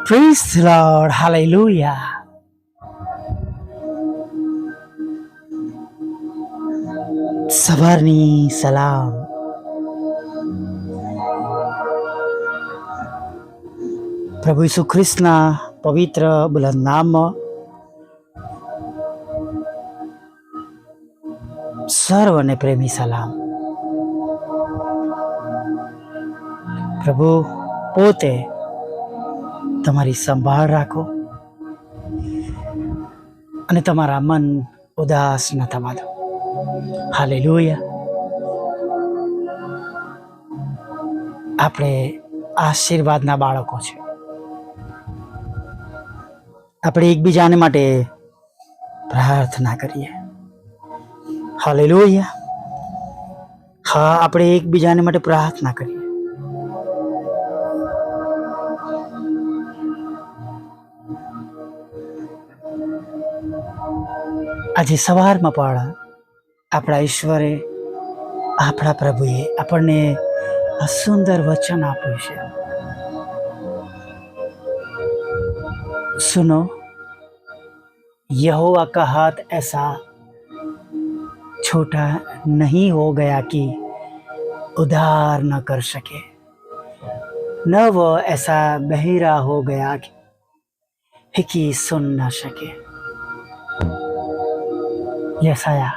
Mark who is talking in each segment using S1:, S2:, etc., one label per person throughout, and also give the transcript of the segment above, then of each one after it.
S1: Praise the Lord. Hallelujah. સવારની સલામ. પ્રભુ ઈસુ ખ્રિસ્તના પવિત્ર બુલંદ નામમાં સર્વને પ્રેમી સલામ. પ્રભુ પોતે તમારી સંભાળ રાખો અને તમારા મન ઉદાસ ન થવા દો. હાલેલુયા. આપણે આશીર્વાદના બાળકો છે. આપણે એકબીજાને માટે પ્રાર્થના કરીએ. હાલેલુયા. હા, આપણે એકબીજાને માટે પ્રાર્થના કરીએ. આજે સવારમાં પણ આપણા ઈશ્વરે, આપણા પ્રભુએ આપણને આ સુંદર વચન આપ્યું છે. सुनो, यहोवा का हाथ ऐसा छोटा नहीं हो गया कि उधार न कर सके, न वो ऐसा बहिरा हो गया कि सुन न सके. यसाया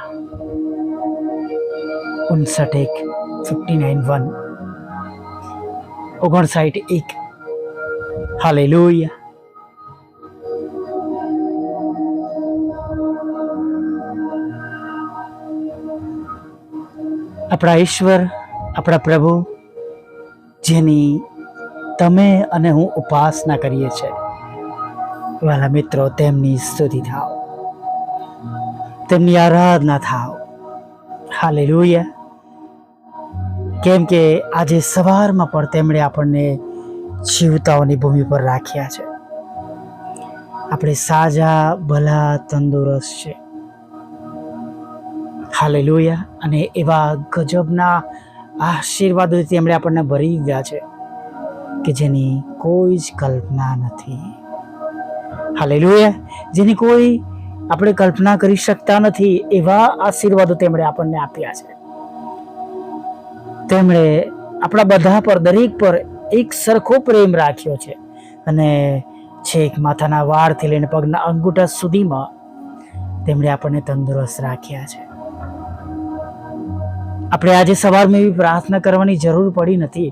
S1: 59:1. हालेलुया. આપણા ઈશ્વર, આપણા પ્રભુ, જેની તમે અને હું ઉપાસના કરીએ છીએ, વાલા મિત્રો, તેમની સ્તુતિ થાવ, તેમની આરાધના થાવ. હાલેલુયા. કેમ કે આજે સવારમાં પણ તેમણે આપણને જીવતાઓની ભૂમિ પર રાખ્યા છે. આપણે સાજા, ભલા, તંદુરસ્ત છે. હાલેલુયા. અને એવા ગજબના આશીર્વાદોથી તેમણે આપણને ભરી દીધા છે કે જેની કોઈ જ કલ્પના નથી. હાલેલુયા. જેની કોઈ આપણે કલ્પના કરી શકતા નથી, એવા આશીર્વાદો તેમણે આપણને આપ્યા છે. તેમણે આપણા બધા પર, દરેક પર એક સરખો પ્રેમ રાખ્યો છે અને છેક માથાના વાળથી લઈને પગના અંગૂઠા સુધીમાં તેમણે આપણને તંદુરસ્ત રાખ્યા છે. આપણે આજે સવારમાં એવી પ્રાર્થના કરવાની જરૂર પડી નથી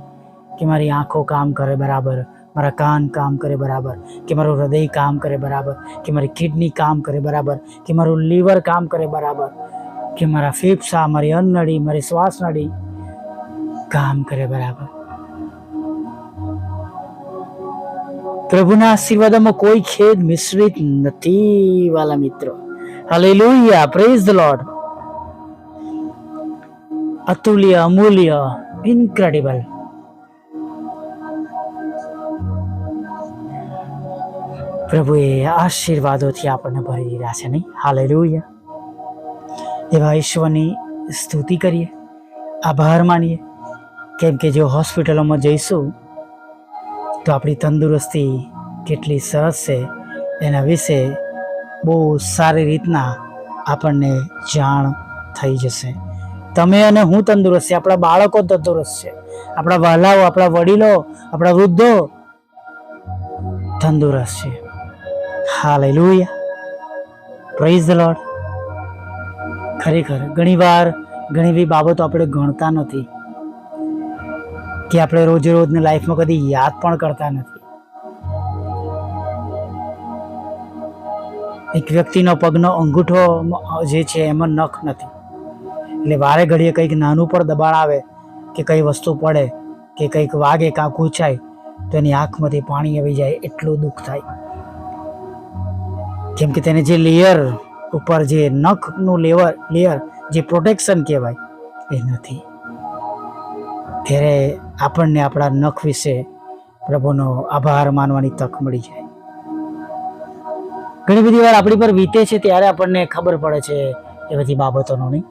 S1: કે મારી આંખો કામ કરે બરાબર, મારા કાન કામ કરે બરાબર, કે મારું હૃદય કામ કરે બરાબર, કે મારી કિડની કામ કરે બરાબર, કે મારું લીવર કામ કરે બરાબર, કે મારા ફેફસા, મારી અન્નળી, મારી શ્વાસ નળી કામ કરે બરાબર. પ્રભુના આશીર્વાદોમાં કોઈ ખેદ મિશ્રિત નથી, વાલા મિત્રો. હાલેલુયા. Praise the Lord. અતુલ્ય, અમૂલ્ય, ઇન્ક્રેડિબલ. પ્રભુએ આશીર્વાદોથી આપણને ભરી દીધા છે, નહીં? હાલેલુયા. એવા ઈશ્વરની સ્તુતિ કરીએ, આભાર માનીએ. કેમ કે જો હોસ્પિટલોમાં જઈશું તો આપણી તંદુરસ્તી કેટલી સરસ છે એના વિશે બહુ સારી રીતના આપણને જાણ થઈ જશે. તમે અને હું તંદુરસ્ત છે, આપણા બાળકો તંદુરસ્ત છે, આપણા વહાલાઓ, આપણા વડીલો, આપણા વૃદ્ધો તંદુરસ્ત છે. હાલેલુયા. Praise the lord. ખરેખર ઘણીવાર ઘણી એવી બાબતો આપણે ગણતા નથી કે આપણે રોજે રોજની લાઈફમાં કદી યાદ પણ કરતા નથી. એક વ્યક્તિનો પગનો અંગૂઠો જે છે એમાં નખ નથી, એટલે વારે ઘડીએ કંઈક નાનું પણ દબાણ આવે કે કઈ વસ્તુ પડે કે કંઈક વાગે કાં ખૂંચાય તો એની આંખમાંથી પાણી આવી જાય, એટલું દુઃખ થાય. કેમ કે તેને જે લેયર ઉપર, જે નખનું લેયર જે પ્રોટેક્શન કહેવાય એ નથી. ત્યારે આપણને આપણા નખ વિશે પ્રભુનો આભાર માનવાની તક મળી જાય. ઘણી બધી વાર આપણી પર વીતે છે ત્યારે આપણને ખબર પડે છે એ બધી બાબતોનો, નહીં?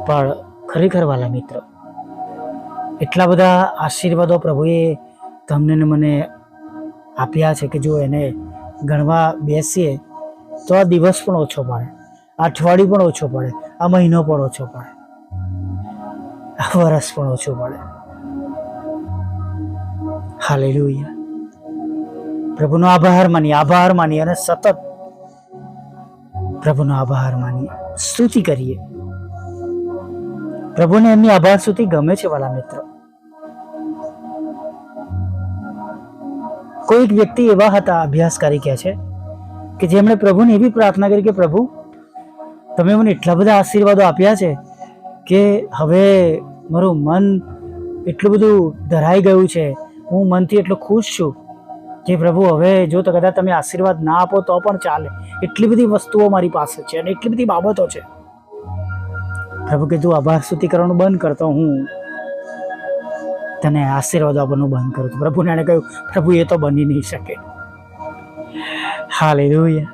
S1: પણ ખરેખર વાલા મિત્રો, એટલા બધા આશીર્વાદો પ્રભુએ તમને ને મને આપ્યા છે કે જો એને ગણવા બેસીએ તો આ દિવસ પણ ઓછો પડે, અઠવાડિયું પણ ઓછો પડે, આ મહિનો પણ ઓછો પડે, આ વર્ષ પણ ઓછું પડે. હાલેલુયા. પ્રભુનો આભાર માનીએ અને સતત પ્રભુનો આભાર માનીએ, સ્તુતિ કરીએ. પ્રભુને એમની આભાર સ્તુતિ ગમે છે વાલા મિત્રો. કોઈક વ્યક્તિ એવા હતા, અભ્યાસકારી કહે છે, કે જેમણે પ્રભુને એવી પ્રાર્થના કરી કે પ્રભુ તમે મને એટલા બધા આશીર્વાદો આપ્યા છે કે હવે મારું મન એટલું બધું ધરાઈ ગયું છે, હું મનથી એટલો ખુશ છું કે પ્રભુ હવે જો તો કદાચ તમે આશીર્વાદ ના આપો તો પણ ચાલે, એટલી બધી વસ્તુઓ મારી પાસે છે અને એટલી બધી બાબતો છે. પ્રભુ કીધું આભાર સ્તુતિ કરવાનું બંધ કરતો હું તને આશીર્વાદ આપવાનું બંધ કરું. પ્રભુને એણે કહ્યું પ્રભુ એ તો બની નહીં શકે. હાલેલુયા.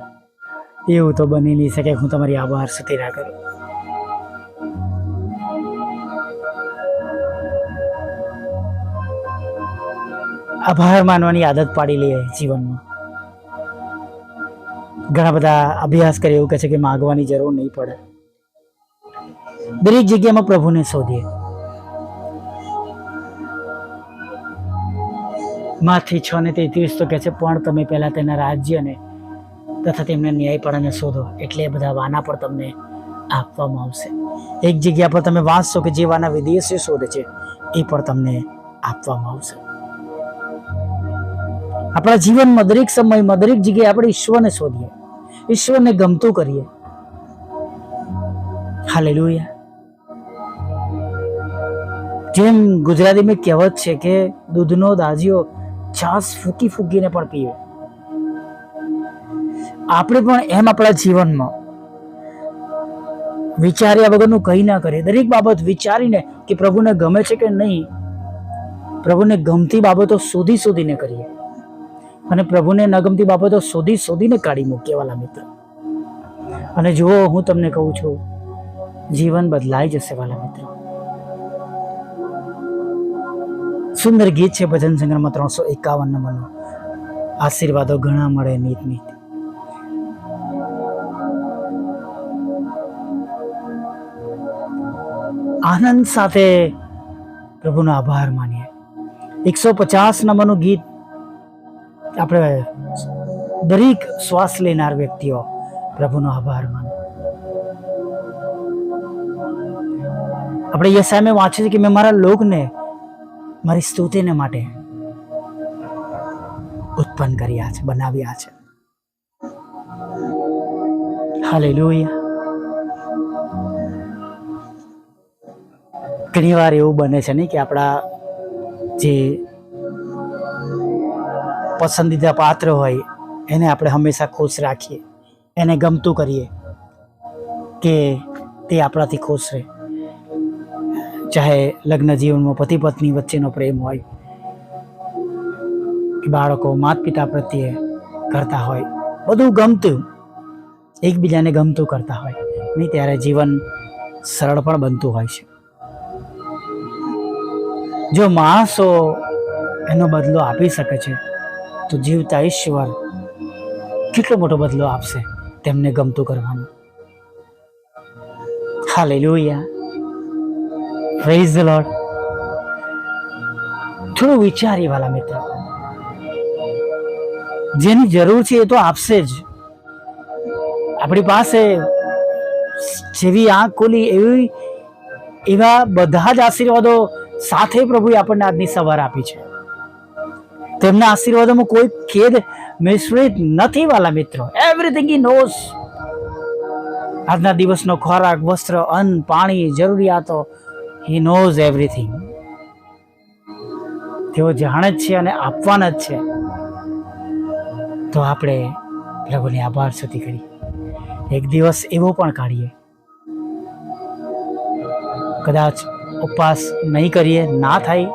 S1: એવું તો બની નહીં શકે હું તમારી આભાર સ્તુતિ ના કરું. આભાર માનવાની આદત પાડી લઈએ જીવનમાં. ઘણા બધા અભ્યાસ કરી એવું કહે છે કે માગવાની જરૂર નહીં પડે, દરેક જગ્યામાં પ્રભુને શોધીએ. માથી 6:33 તો કહે છે પણ તમે પહેલા તેના રાજ્યને તથા તેમના ન્યાયપણાને શોધો એટલે એ બધા વાના પર તમને આપવામાં આવશે. એક જગ્યા પર તમે વાંચશો કે જે વાના વિદેશીઓ શોધે છે એ પણ તમને આપવામાં આવશે. આપણા જીવનમાં દરેક સમયમાં દરેક જગ્યાએ આપણે ઈશ્વરને શોધીએ, ઈશ્વરને ગમતું કરીએ. હાલેલુયા. જેમ ગુજરાતીમાં કહેવત છે કે દૂધનો દાજીઓ છાસ ફૂકી ફૂકીને પણ પીવે, આપણે પણ એમ આપણા જીવનમાં વિચાર્યા વગરનું કંઈ ના કરીએ. દરેક બાબત વિચારીને કે પ્રભુને ગમે છે કે નહીં, પ્રભુને ગમતી બાબતો શોધીને કરીએ અને પ્રભુને ન ગમતી બાબતો શોધીને કાઢી મૂકીએ વાલા મિત્ર. અને જુઓ, હું તમને કહું છું, જીવન બદલાઈ જશે વાલા મિત્ર. સુંદર ગીત છે ભજન સંગ્રહમાં 351 નંબરનું, આશીર્વાદો ઘણા મળે નીત નીત. આનંદ સાથે પ્રભુનો આભાર માનીએ. 150 નંબરનું ગીત આપણે દરેક શ્વાસ લેનાર વ્યક્તિઓ પ્રભુનો આભાર માને. આપણે યશાયામાં વાંચ્યું છે કે મેં મારા લોકને મારી સ્તુતિને માટે ઉત્પન્ન કર્યા છે, બનાવ્યા છે. હાલેલુયા. ઘણી વાર એવું બને છે ને કે આપણા જે પસંદીદા પાત્ર હોય એને આપણે હંમેશા ખુશ રાખીએ, એને ગમતું કરીએ કે તે આપણાથી ખુશ રહે. ચાહે લગ્ન જીવનમાં પતિ પત્ની વચ્ચેનો પ્રેમ હોય કે બાળકો માતા પિતા પ્રત્યે કરતા હોય, બધું ગમતું, એકબીજાને ગમતું કરતા હોય નહીં, ત્યારે જીવન સરળ પણ બનતું હોય છે. જો માણસો એનો બદલો આપી શકે છે તો જીવતા ઈશ્વર કેટલો મોટો બદલો આપશે તેમને ગમતું કરવાનું. હાલેલુયા. Praise the lord. થોડું વિચારીએ વાલા મિત્રો, જેની જરૂર છે એ તો આપશે જ. આપણી પાસે જેવી આંખ ખોલી એવા બધા જ આશીર્વાદો સાથે પ્રભુએ આપણને આજની સવાર આપી છે. તેમના આશીર્વાદોમાં કોઈ ખેદ મિશ્રિત નથી વાલા મિત્રો. Everything he knows. આજના દિવસનો ખોરાક, વસ્ત્ર, અન્ન, પાણી, જરૂરિયાતો, હી નોઝ એવરીથિંગ. તેઓ જાણે જ છે અને આપવાના જ છે. તો આપણે પ્રભુને આભાર સ્તુતિ કરીએ. એક દિવસ એવો પણ કાઢીએ, કદાચ ઉપવાસ નહીં કરીએ, ના થાય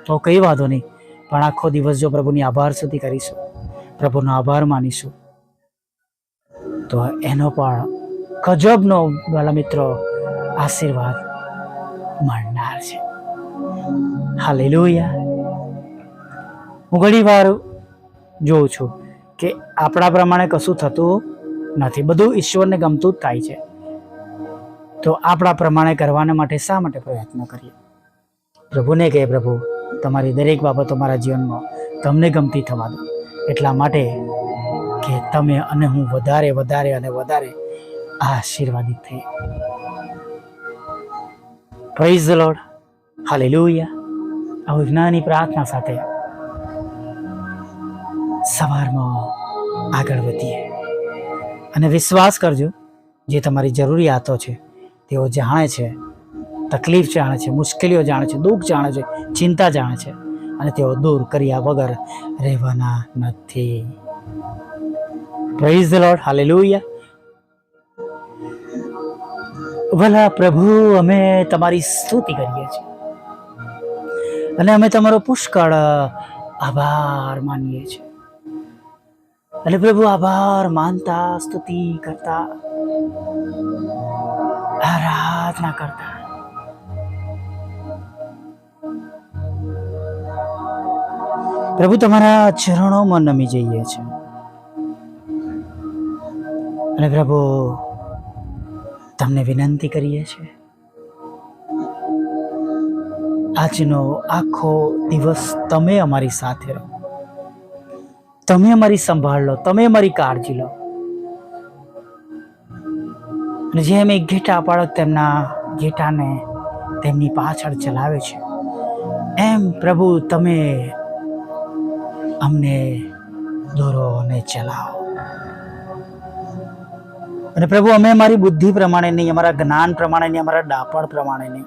S1: તો કઈ વાંધો નહીં, પણ આખો દિવસ જો પ્રભુની આભાર સ્તુતિ કરીશું, પ્રભુનો આભાર માનીશું, તો એનો પણ ગજબનો વાલા મિત્રો આશીર્વાદ મળનાર છે. હાલેલુયા. હું ઘણી વાર જોઉં છું કે આપણા પ્રમાણે કશું થતું નથી, બધું ઈશ્વરને ગમતું જ થાય છે. તો આપણા પ્રમાણે કરવાના માટે શા માટે પ્રયત્ન કરીએ? પ્રભુને કહે, પ્રભુ તમારી દરેક બાબતો મારા જીવનમાં તમને ગમતી થવા દો, એટલા માટે કે તમે અને હું વધારે વધારે અને વધારે આશીર્વાદિત થઈએ. Praise the lord, hallelujah. આ વિજ્ઞાની પ્રાર્થના સાથે સવારમાં આગળ વધીએ અને વિશ્વાસ કરજો, જે તમારી જરૂરિયાતો છે તેઓ જાણે છે, તકલીફ જાણે છે, મુશ્કેલીઓ જાણે છે, દુઃખ જાણે છે, ચિંતા જાણે છે, અને તેઓ દૂર કર્યા વગર રહેવાના નથી. Praise the lord, hallelujah. ભલા પ્રભુ, અમે તમારી સ્તુતિ કરીએ છીએ અને અમે તમારો પુષ્કળ આભાર માનીએ છીએ. અને પ્રભુ, આભાર માનતા, સ્તુતિ કરતા, આરાધના કરતા પ્રભુ તમારા ચરણોમાં નમી જઈએ છીએ. અને પ્રભુ, તમને વિનંતી કરીએ છીએ, આજનો આખો દિવસ તમે અમારી સાથે રહો, તમે અમારી સંભાળ લો, તમે અમારી કાળજી લો. અને જેમ એક ઘેટા પાળક તેમના ઘેટાને તેમની પાછળ ચલાવે છે, એમ પ્રભુ તમે અમને દોરો અને ચલાવો. અને પ્રભુ, અમે અમારી બુદ્ધિ પ્રમાણે નહીં, અમારા જ્ઞાન પ્રમાણે નહીં, અમારા ડાપણ પ્રમાણે નહીં,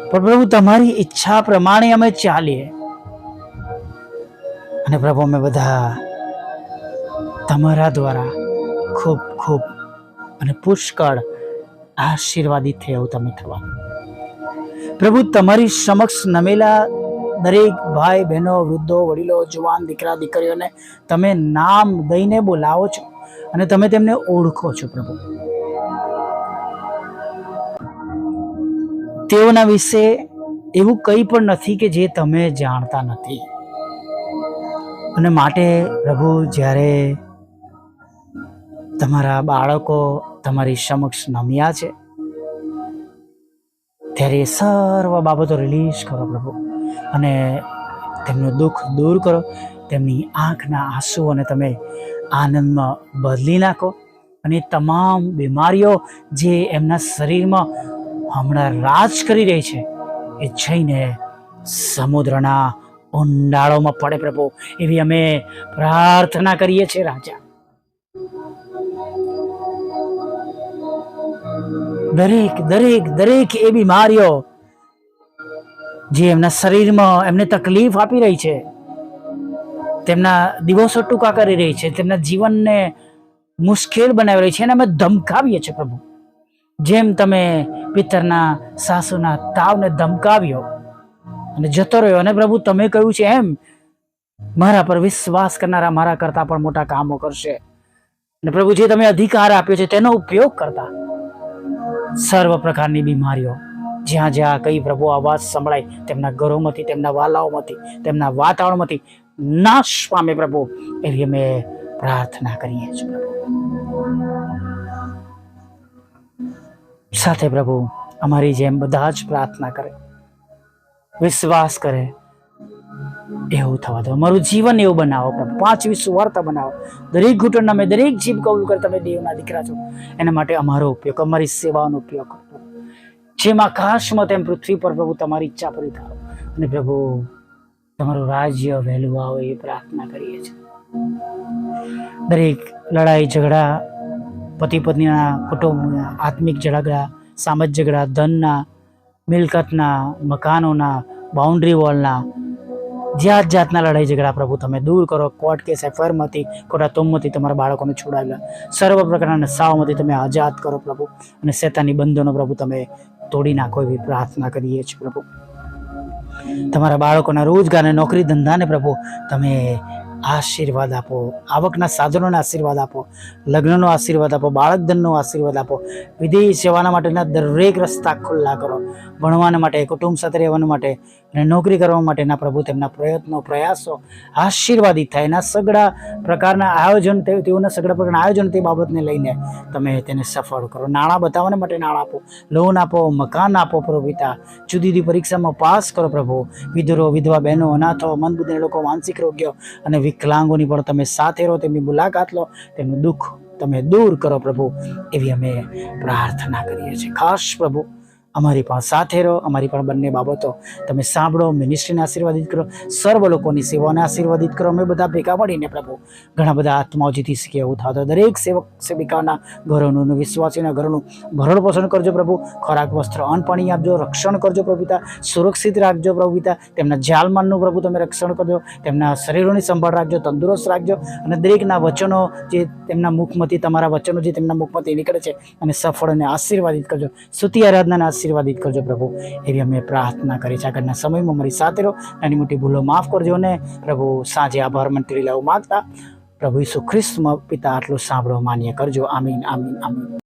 S1: પણ પ્રભુ તમારી ઈચ્છા પ્રમાણે અમે ચાલીએ. અને પ્રભુ, અમે બધા તમારા દ્વારા ખૂબ ખૂબ અને પુષ્કળ આશીર્વાદિત થયા એવું તમે થવા. પ્રભુ, તમારી સમક્ષ નમેલા દરેક ભાઈ બહેનો, વૃદ્ધો, વડીલો, જુવાન, દીકરા દીકરીઓને તમે નામ દઈને બોલાવો છો અને તમે તેમને ઓળખો છો. પ્રભુ, તેઓના વિશે એવું કંઈ પણ નથી કે જે તમે જાણતા નથી. અને માટે પ્રભુ, જ્યારે તમારા બાળકો તમારી સમક્ષ નમ્યા છે, ત્યારે સર્વ બાબતો રિલીઝ કરો પ્રભુ, અને તેમનું દુઃખ દૂર કરો, તેમની આંખના આંસુઓને તમે આનંદમાં બદલી નાખો. અને તમામ બીમારીઓ જે એમના શરીરમાં હમણાં રાજ કરી રહી છે, એ જઈને સમુદ્રના ઊંડાળોમાં પડે પ્રભુ, એવી અમે પ્રાર્થના કરીએ છીએ. રાજા, દરેક દરેક દરેક એ બીમારીઓ જે એમના શરીરમાં એમને તકલીફ આપી રહી છે, તેમના દિવસો ટૂંકા કરી રહી છે, તેમના જીવનને મુશ્કેલ બનાવી રહી છે, એને અમે ધમકાવીએ છીએ પ્રભુ. જેમ તમે પિત્તરના સાસુના તાવને ધમકાવ્યો અને જતો રહ્યો, અને પ્રભુ તમે કહ્યું છે એમ મારા પર વિશ્વાસ કરનારા મારા કરતા પણ મોટા કામો કરશે. અને પ્રભુ, જે તમે અધિકાર આપ્યો છે તેનો ઉપયોગ કરતા સર્વ પ્રકારની બીમારીઓ જ્યાં જ્યાં કઈ પ્રભુ અવાજ સંભળાય, તેમના ઘરોમાંથી, તેમના વાલાઓમાંથી, તેમના વાતાવરણમાંથી નાશ પામે પ્રભુ, એવી અમે પ્રાર્થના કરીએ છીએ. સાથે પ્રભુ, અમારી જેમ બધા જ પ્રાર્થના કરે, વિશ્વાસ કરે એવું થવા દો. અમારું જીવન એવું બનાવો પ્રભુ, 5 સુવાર્ત બનાવો. દરેક ઘૂંટણ અમે દરેક જીભ કબૂલ કરે તમે દેવના દીકરા છો, એના માટે અમારો ઉપયોગ, અમારી સેવાનો ઉપયોગ કરો. જેમ આકાશમાં તેમ પૃથ્વી પર પ્રભુ તમારી ઈચ્છા પૂરી થાવ. અને પ્રભુ, તમારું રાજ્ય વહેલું આવો એ પ્રાર્થના કરીએ છીએ. દરેક લડાઈ ઝઘડા, પતિ પત્નીના કુટુંબના, આત્મિક ઝઘડા, સામાજિક ઝઘડા, ધનના, મિલકતના, મકાનોના, બાઉન્ડ્રી વોલના, જાત જાતના લડાઈ ઝઘડા પ્રભુ તમે દૂર કરો. કોર્ટ કેસ એફઆઈઆરમાંથી, ખોટા તોમમાંથી તમારા બાળકોને છોડાવેલા, સર્વ પ્રકારના નશાઓમાંથી તમે આઝાદ કરો પ્રભુ. અને શેતાની બંધનો પ્રભુ તમે તોડી નાખો એવી પ્રાર્થના કરીએ છીએ પ્રભુ. તમારા બાળકોના રોજગારને, નોકરી ધંધાને પ્રભુ તમે આશીર્વાદ આપો, આવકના સાધનોને આશીર્વાદ આપો, લગ્નનો આશીર્વાદ આપો, બાળક ધનનો આશીર્વાદ આપો. વિદેશ જવાના માટેના દરેક રસ્તા ખુલ્લા કરો, ભણવાના માટે, કુટુંબ સાથે રહેવાના માટે અને નોકરી કરવા માટેના પ્રભુ તેમના પ્રયત્નો પ્રયાસો આશીર્વાદિત થાય. એના સગળા પ્રકારના આયોજન તેઓના સગળા પ્રકારના આયોજન તે બાબતને લઈને તમે તેને સફળ કરો. નાણાં બતાવવાને માટે નાણાં આપો, લોન આપો, મકાન આપો પ્રભુ પિતા. જુદી જુદી પરીક્ષામાં પાસ કરો પ્રભુ. વિધુરો, વિધવા બહેનો, અનાથો, મંદબુદ્ધિના લોકો, માનસિક રોગ્યો અને વિકલાંગોની પણ તમે સાથે રહો. તેમની મુલાકાત લો, તેમનું દુઃખ તમે દૂર કરો પ્રભુ, એવી અમે પ્રાર્થના કરીએ છીએ. ખાસ પ્રભુ અમારી પણ સાથે રહો, અમારી પણ બંને બાબતો તમે સાંભળો. મિનિસ્ટ્રીને આશીર્વાદિત કરો, સર્વ લોકોની સેવાને આશીર્વાદિત કરો. અમે બધા ભેગા મળીને પ્રભુ ઘણા બધા આત્માઓ જીતી શકીએ એવું થતો. દરેક સેવક સેવિકાના ઘરોનું, વિશ્વાસીના ઘરોનું ભરણ પોષણ કરજો પ્રભુ. ખોરાક, વસ્ત્ર, અન્ન, પાણી આપજો. રક્ષણ કરજો પ્રભુ પિતા. સુરક્ષિત રાખજો પ્રભુ પિતા. તેમના જાલમાનનું પ્રભુ તમે રક્ષણ કરજો. તેમના શરીરોની સંભાળ રાખજો, તંદુરસ્ત રાખજો. અને દરેકના વચનો જે તેમના મુખમાંથી, તમારા વચનો જે તેમના મુખમાંથી નીકળે છે અને સફળ અને આશીર્વાદિત કરજો. સ્તુતિ આરાધનાને આશીર્વાદિત કરજો પ્રભુ, એવી અમે પ્રાર્થના કરી છે. આગળના સમયમાં મારી સાથે રહો, નાની મોટી ભૂલો માફ કરજો. અને પ્રભુ સાંજે આભાર મંત્રી લેવું માગતા પ્રભુ ઈસુ ખ્રિસ્તમાં પિતા આટલું સાંભળો માન્ય કરજો. આમીન, આમીન, આમીન.